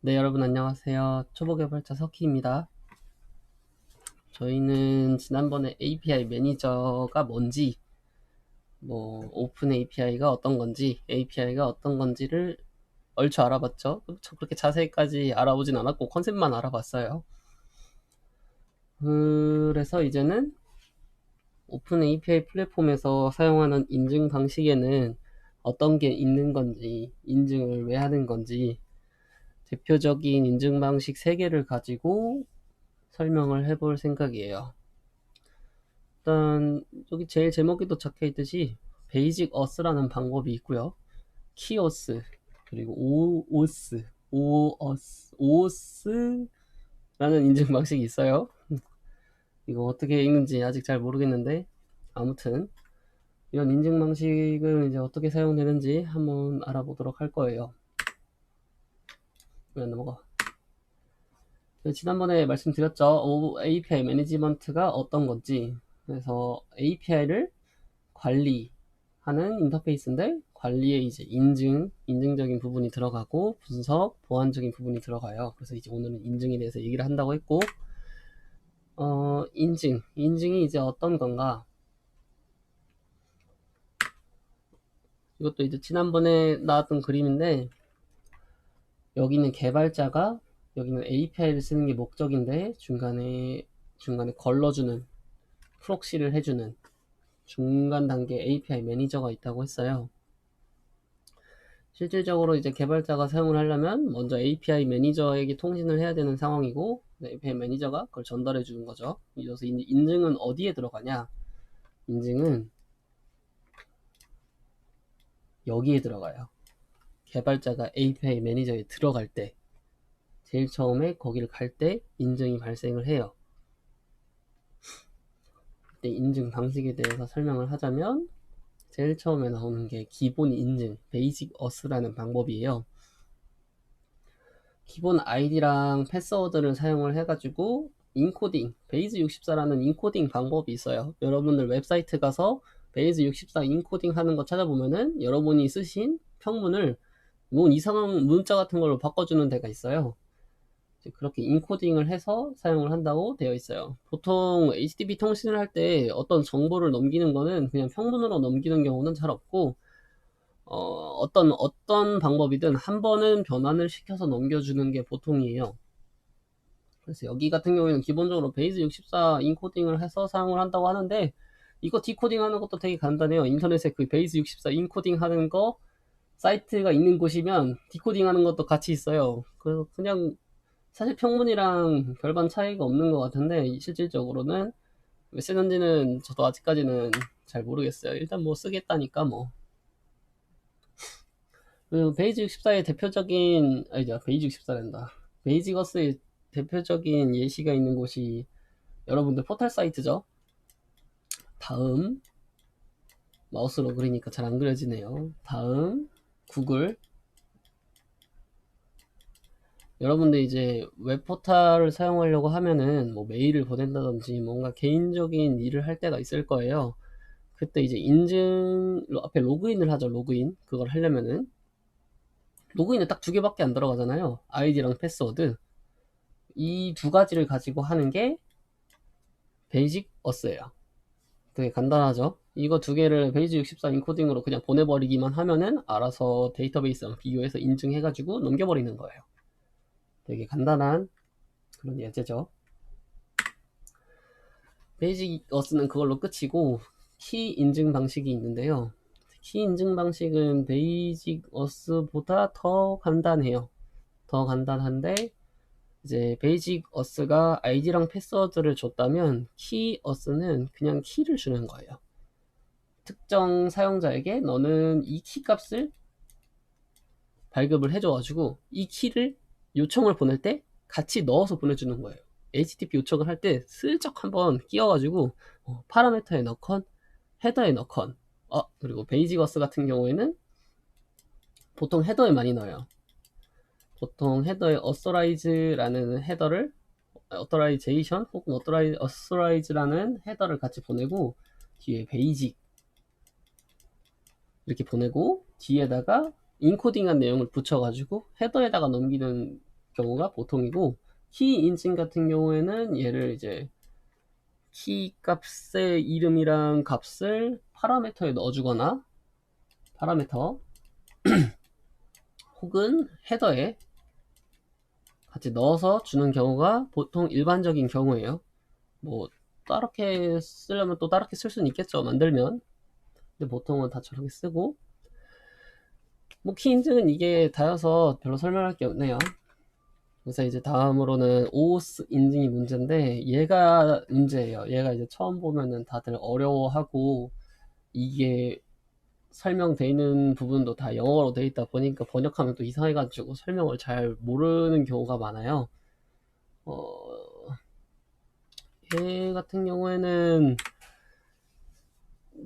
네, 여러분 안녕하세요. 초보개발자 석희입니다. 저희는 지난번에 API 매니저가 뭔지, 오픈 API가 어떤 건지, API가 어떤 건지를 얼추 알아봤죠. 그렇게 자세히까지 알아보진 않았고 컨셉만 알아봤어요. 그래서 이제는 오픈 API 플랫폼에서 사용하는 인증 방식에는 어떤 게 있는 건지, 인증을 왜 하는 건지, 대표적인 인증 방식 3개를 가지고 설명을 해볼 생각이에요. 일단 여기 제일 제목에도 적혀 있듯이 베이직 어스라는 방법이 있고요. 키오스 그리고 오오스라는 인증 방식이 있어요. 이거 어떻게 읽는지 아직 잘 모르겠는데 아무튼 이런 인증 방식은 이제 어떻게 사용되는지 한번 알아보도록 할 거예요. 왜 넘어가? 지난번에 말씀드렸죠. API 매니지먼트가 어떤 건지. 그래서 API를 관리하는 인터페이스인데 관리에 이제 인증적인 부분이 들어가고 분석, 보안적인 부분이 들어가요. 그래서 이제 오늘은 인증에 대해서 얘기를 한다고 했고, 인증이 이제 어떤 건가? 이것도 이제 지난번에 나왔던 그림인데 여기는 개발자가 여기는 API를 쓰는 게 목적인데 중간에 걸러주는 프록시를 해주는 중간 단계 API 매니저가 있다고 했어요. 실질적으로 이제 개발자가 사용을 하려면 먼저 API 매니저에게 통신을 해야 되는 상황이고 API 매니저가 그걸 전달해 주는 거죠. 그래서 인증은 어디에 들어가냐? 인증은 여기에 들어가요. 개발자가 API 매니저에 들어갈 때 제일 처음에 거기를 갈 때 인증이 발생을 해요. 그때 인증 방식에 대해서 설명을 하자면 제일 처음에 나오는 게 기본 인증, 베이직 어스라는 방법이에요. 기본 아이디랑 패스워드를 사용을 해가지고 인코딩, 베이즈64라는 인코딩 방법이 있어요. 여러분들 웹사이트 가서 베이즈64 인코딩 하는 거 찾아보면은 여러분이 쓰신 평문을 뭐 이상한 문자 같은 걸로 바꿔주는 데가 있어요. 그렇게 인코딩을 해서 사용을 한다고 되어 있어요. 보통 HTTP 통신을 할 때 어떤 정보를 넘기는 거는 그냥 평문으로 넘기는 경우는 잘 없고 어떤 방법이든 한 번은 변환을 시켜서 넘겨주는 게 보통이에요. 그래서 여기 같은 경우에는 기본적으로 베이즈64 인코딩을 해서 사용을 한다고 하는데 이거 디코딩 하는 것도 되게 간단해요. 인터넷에 그 베이즈64 인코딩 하는 거 사이트가 있는 곳이면 디코딩 하는 것도 같이 있어요. 그래서 그냥 사실 평문이랑 별반 차이가 없는 것 같은데 실질적으로는 왜 쓰는지는 저도 아직까지는 잘 모르겠어요. 일단 뭐 쓰겠다니까 뭐. 그리고 베이직14의 대표적인 아니죠, 베이직14란다. 베이직어스의 대표적인 예시가 있는 곳이 여러분들 포털 사이트죠. 다음 마우스로 그리니까 잘 안 그려지네요. 다음 구글. 여러분들 이제 웹 포털을 사용하려고 하면은 뭐 메일을 보낸다든지 뭔가 개인적인 일을 할 때가 있을 거예요. 그때 이제 인증 앞에 로그인을 하죠. 로그인 그걸 하려면은 로그인은 딱 2개밖에 안 들어가잖아요. 아이디랑 패스워드. 이 2가지를 가지고 하는 게 베이직 어스예요. 되게 간단하죠. 이거 2개를 베이직64 인코딩으로 그냥 보내버리기만 하면은 알아서 데이터베이스랑 비교해서 인증해가지고 넘겨버리는 거예요. 되게 간단한 그런 예제죠. 베이직 어스는 그걸로 끝이고 키 인증 방식이 있는데요. 키 인증 방식은 베이직 어스보다 더 간단해요. 더 간단한데 이제 베이직 어스가 아이디랑 패스워드를 줬다면 키 어스는 그냥 키를 주는 거예요. 특정 사용자에게 너는 이 키 값을 발급을 해줘가지고 이 키를 요청을 보낼 때 같이 넣어서 보내주는 거예요. HTTP 요청을 할 때 슬쩍 한번 끼워가지고 파라미터에 넣건 헤더에 넣건 그리고 베이직어스 같은 경우에는 보통 헤더에 많이 넣어요. 보통 헤더에 authorize라는 헤더를 authorization 혹은 authorize라는 헤더를 같이 보내고 뒤에 베이직 이렇게 보내고 뒤에다가 인코딩한 내용을 붙여가지고 헤더에다가 넘기는 경우가 보통이고, 키 인증 같은 경우에는 얘를 이제 키 값의 이름이랑 값을 파라미터에 넣어주거나, 파라미터 혹은 헤더에 같이 넣어서 주는 경우가 보통 일반적인 경우예요. 뭐 다르게 쓰려면 또 다르게 쓸 수는 있겠죠, 만들면. 근데 보통은 다 저렇게 쓰고, 뭐 키 인증은 이게 다여서 별로 설명할 게 없네요. 그래서 이제 다음으로는 OAuth 인증이 문제인데, 얘가 문제예요. 얘가 이제 처음 보면은 다들 어려워하고, 이게 설명돼 있는 부분도 다 영어로 돼 있다 보니까 번역하면 또 이상해가지고 설명을 잘 모르는 경우가 많아요. 얘 같은 경우에는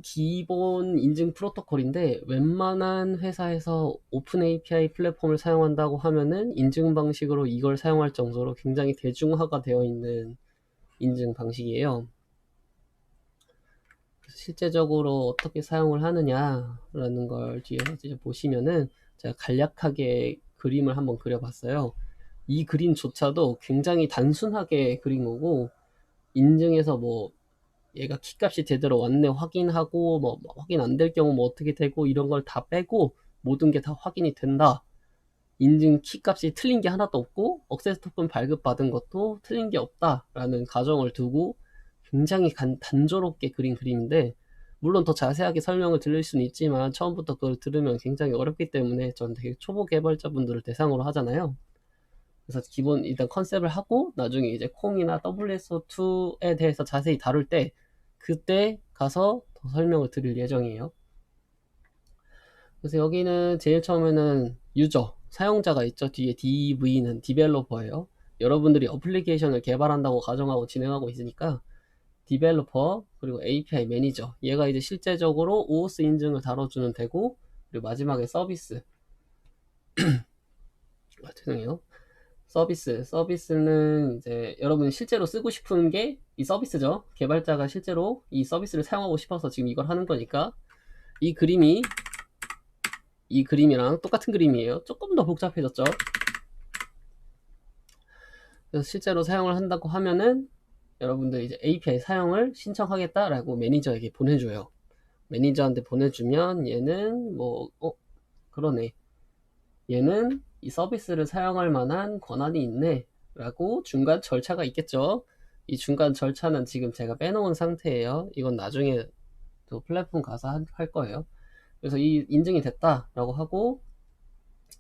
기본 인증 프로토콜인데, 웬만한 회사에서 오픈 API 플랫폼을 사용한다고 하면은 인증 방식으로 이걸 사용할 정도로 굉장히 대중화가 되어 있는 인증 방식이에요. 실제적으로 어떻게 사용을 하느냐라는 걸 뒤에서 이제 보시면은, 제가 간략하게 그림을 한번 그려봤어요. 이 그림조차도 굉장히 단순하게 그린 거고, 인증에서 뭐 얘가 키값이 제대로 왔네 확인하고, 뭐 확인 안 될 경우 뭐 어떻게 되고, 이런 걸 다 빼고 모든 게 다 확인이 된다. 인증 키값이 틀린 게 하나도 없고 억세스 토큰 발급받은 것도 틀린 게 없다라는 가정을 두고 굉장히 단조롭게 그린 그림인데, 물론 더 자세하게 설명을 드릴 수는 있지만 처음부터 그걸 들으면 굉장히 어렵기 때문에 전 되게 초보 개발자분들을 대상으로 하잖아요. 그래서 기본 일단 컨셉을 하고, 나중에 이제 콩이나 WSO2에 대해서 자세히 다룰 때 그때 가서 더 설명을 드릴 예정이에요. 그래서 여기는 제일 처음에는 유저, 사용자가 있죠. 뒤에 DV는 디벨로퍼예요. 여러분들이 어플리케이션을 개발한다고 가정하고 진행하고 있으니까 디벨로퍼, 그리고 API 매니저, 얘가 이제 실제적으로 OAuth 인증을 다뤄주는 되고, 그리고 마지막에 서비스. 죄송해요. 서비스는 이제 여러분이 실제로 쓰고 싶은 게 이 서비스죠. 개발자가 실제로 이 서비스를 사용하고 싶어서 지금 이걸 하는 거니까, 이 그림이 이 그림이랑 똑같은 그림이에요. 조금 더 복잡해졌죠. 그래서 실제로 사용을 한다고 하면은 여러분들 이제 API 사용을 신청하겠다라고 매니저에게 보내줘요. 매니저한테 보내주면 얘는 뭐 그러네, 얘는 이 서비스를 사용할 만한 권한이 있네 라고 중간 절차가 있겠죠. 이 중간 절차는 지금 제가 빼놓은 상태예요. 이건 나중에 또 플랫폼 가서 할 거예요. 그래서 이 인증이 됐다 라고 하고,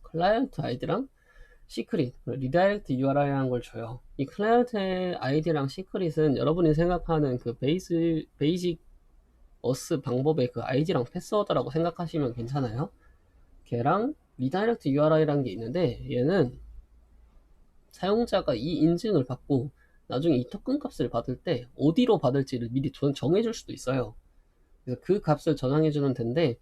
클라이언트 아이디랑 시크릿, 리다이렉트 URI라는 걸 줘요. 이 클라이언트 아이디랑 시크릿은 여러분이 생각하는 그 베이직 어스 방법의 그 아이디랑 패스워드라고 생각하시면 괜찮아요. 걔랑 리다이렉트 URI라는 게 있는데, 얘는 사용자가 이 인증을 받고 나중에 이 토큰 값을 받을 때 어디로 받을지를 미리 정해줄 수도 있어요. 그래서 그 값을 저장해주는 텐데,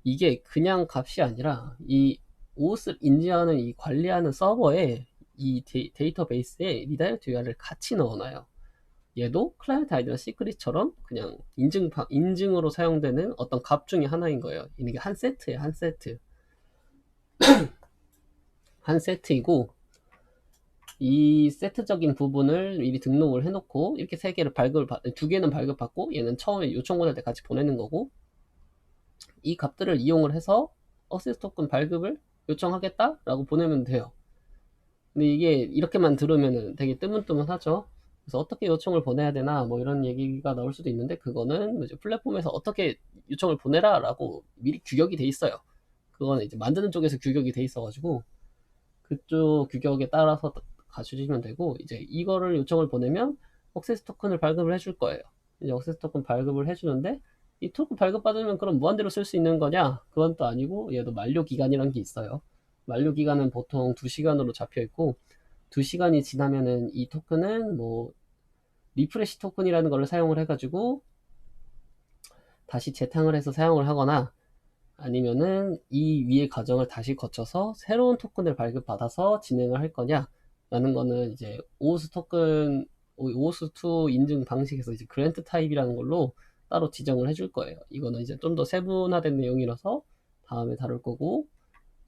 이게 그냥 값이 아니라 이 OAuth를 인지하는 이 관리하는 서버에, 이 데이터베이스에 리다이렉트 URI를 같이 넣어놔요. 얘도 클라이언트 아이디나 시크릿처럼 그냥 인증으로 사용되는 어떤 값 중에 하나인 거예요. 이게 한 세트예요. 한 세트. 한 세트이고, 이 세트적인 부분을 미리 등록을 해놓고, 이렇게 두 개는 발급받고 얘는 처음에 요청 받을 때 같이 보내는 거고, 이 값들을 이용을 해서 억세스 토큰 발급을 요청하겠다라고 보내면 돼요. 근데 이게 이렇게만 들으면 되게 뜨문뜨문하죠. 그래서 어떻게 요청을 보내야 되나 뭐 이런 얘기가 나올 수도 있는데, 그거는 이제 플랫폼에서 어떻게 요청을 보내라 라고 미리 규격이 돼 있어요. 그거는 이제 만드는 쪽에서 규격이 돼 있어가지고 그쪽 규격에 따라서 가주시면 되고, 이제 이거를 요청을 보내면 억세스 토큰을 발급을 해줄 거예요. 이제 억세스 토큰 발급을 해주는데, 이 토큰 발급받으면 그럼 무한대로 쓸 수 있는 거냐? 그건 또 아니고, 얘도 만료 기간이란 게 있어요. 만료 기간은 보통 2시간으로 잡혀 있고, 2시간이 지나면은 이 토큰은 뭐 리프레시 토큰이라는 걸 사용을 해가지고 다시 재탕을 해서 사용을 하거나, 아니면은 이 위의 과정을 다시 거쳐서 새로운 토큰을 발급받아서 진행을 할 거냐 라는 거는 이제 오오스2 인증 방식에서 이제 그랜트 타입이라는 걸로 따로 지정을 해줄 거예요. 이거는 이제 좀 더 세분화된 내용이라서 다음에 다룰 거고,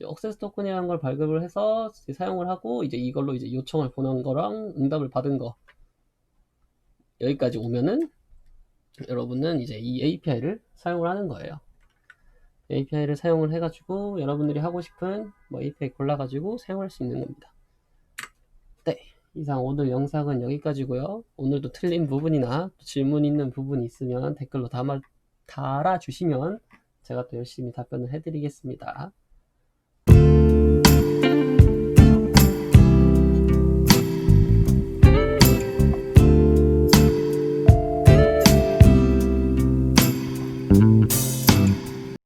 억세스 토큰이라는 걸 발급을 해서 사용을 하고 이제 이걸로 이제 요청을 보낸 거랑 응답을 받은 거 여기까지 오면은 여러분은 이제 이 API를 사용을 하는 거예요. API를 사용을 해가지고 여러분들이 하고 싶은 뭐 API 골라가지고 사용할 수 있는 겁니다. 네, 이상 오늘 영상은 여기까지고요. 오늘도 틀린 부분이나 질문 있는 부분이 있으면 댓글로 달아주시면 제가 또 열심히 답변을 해드리겠습니다.